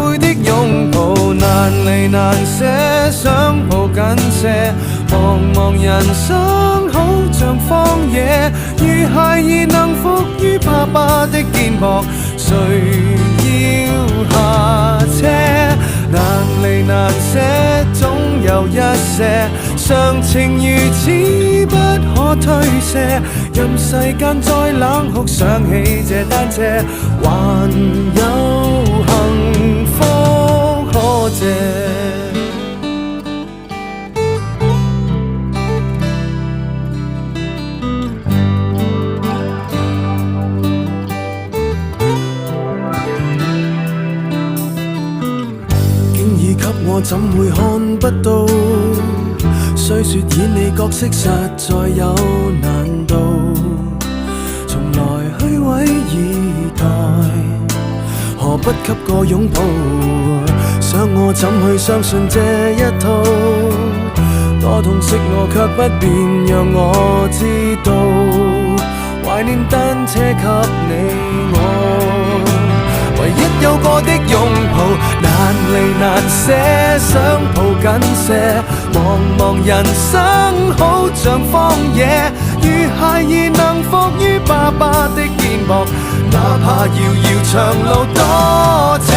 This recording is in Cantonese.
背的擁抱，難離難捨，想抱緊些。茫茫人生好像荒野，如孩兒能伏於爸爸的肩膊，誰要下車？難離難捨，總有一些常情如此不可推卸。任世間再冷酷，想起這單車，還有幸福可借。我怎會看不到？雖說演你角色實在有難度，從來虛偽以待，何不給個擁抱？想我怎去相信這一套？多痛惜我卻不便讓我知道，懷念單車給你我。唯一有過的擁抱，難離難捨，想抱緊些。茫茫人生好像荒野，如孩兒能伏於爸爸的肩膊，哪怕遙遙長路多斜。